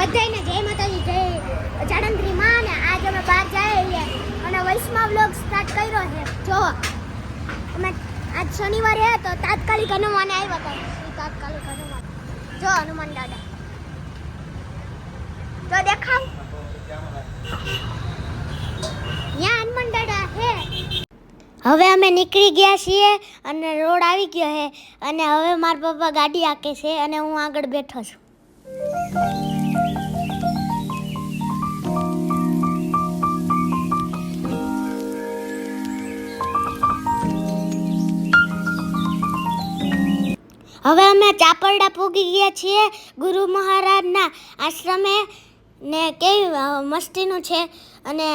બધાને જય માતાજી, જય જાડંત્રી માં. ને આજ અમે બહાર જઈએ અને વૈષ્ણવ વ્લોગ સ્ટાર્ટ કર્યો છે. જો અમે આજ શનિવારે તો તાત્કાલિક હનુમાન આવ્યા હતા. તાત્કાલિક હનુમાન જો હનુમાન દાદા તો દેખાવ ત્યાં હનુમાન દાદા છે. હવે અમે નીકળી ગયા છીએ અને રોડ આવી ગયો છે અને હવે મારા પપ્પા ગાડી આકે છે અને હું આગળ બેઠો છું. હવે અમે ચાપરડા પૂગી ગયા છીએ ગુરુ મહારાજના આશ્રમે. ને કેવી મસ્તીનું છે અને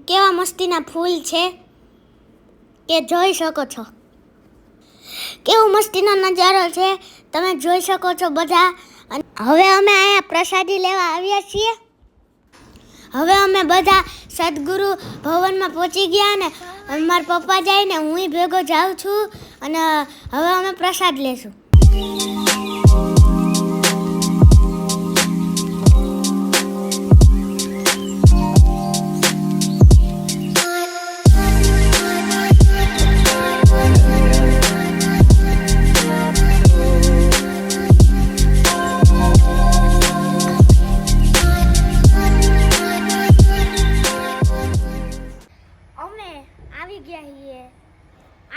કેવા મસ્તીના ફૂલ છે કે જોઈ શકો છો. કેવો મસ્તીનો નજારો છે તમે જોઈ શકો છો બધા. હવે અમે અહીંયા પ્રસાદી લેવા આવ્યા છીએ. હવે અમે બધા સદગુરુ ભવનમાં પહોંચી ગયા ને મારા પપ્પા જાય ને હું ભેગો જાઉં છું અને હવે અમે પ્રસાદ લેશું.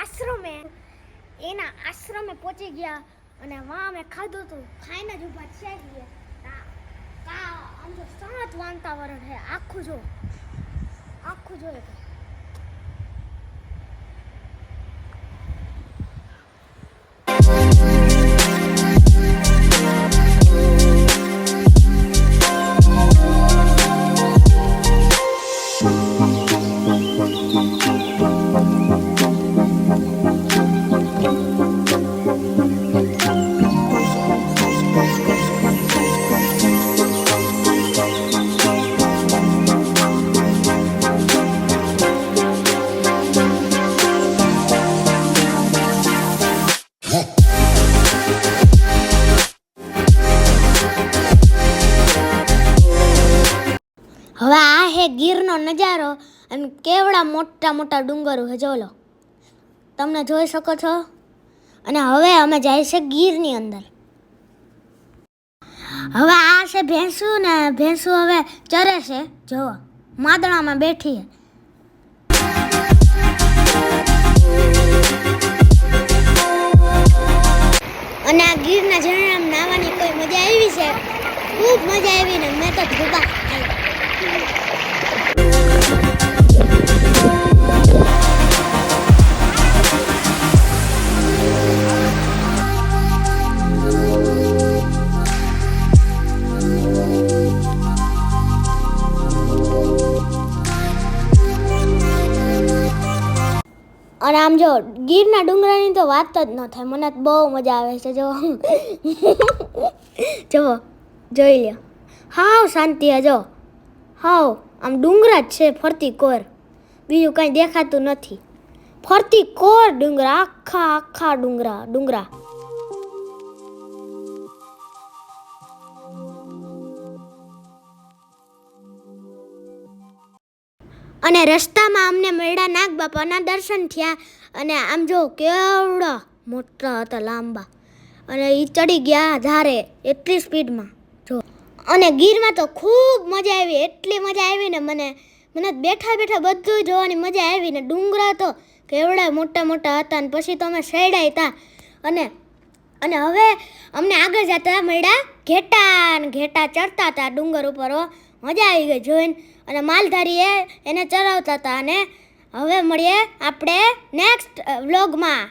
આશ્રમે એના આશ્રમે પહોંચી ગયા અને વાં અમે ખાધું હતું. ખાઈને જ ઊભા થયા છીએ. આમ જો શાંત વાતાવરણ છે આખું જો. હવે આ હે ગીરનો નજારો અને કેવડા મોટા મોટા ડુંગરો છે જોલો તમને જોઈ શકો છો. અને હવે અમે જાય છે ગીરની અંદર. હવે આ છે ભેંસું ને ભેંસું હવે ચરે છે જો માદણામાં બેઠી છે. અને આ ગીરના ઝરણામાં નાવાની કોઈ મજા આવી છે. ખૂબ મજા આવી ને મેં તો ધોબા અને આમ જો ગીરના ડુંગરાની તો વાત જ ન થાય. મને બહુ મજા આવે છે. જો જુઓ જોઈ લ્યો હાવ શાંતિ હે. જો હાવ આમ ડુંગરા જ છે ફરતી કોર. બીજું કંઈ દેખાતું નથી. ફરતી કોર ડુંગરા આખા ડુંગરા. અને રસ્તામાં અમને મળ્યા નાગ બાપાના દર્શન થયા. અને આમ જો કેવડા મોટા હતા લાંબા અને એ ચડી ગયા ધારે એટલી સ્પીડમાં જો. અને ગીરમાં તો ખૂબ મજા આવી. એટલી મજા આવી ને મને બેઠા બધું જોવાની મજા આવી. ને ડુંગરા તો કેવડા મોટા હતા. અને પછી તો અમે સૈડાય હતા. અને હવે અમને આગળ જતા મળ્યા ઘેટા ચડતા હતા ડુંગર ઉપર. મજા આવી ગઈ જોઈને. અને માલધારીએ એને ચરાવતા હતા. અને હવે મળીએ આપણે નેક્સ્ટ વ્લોગમાં.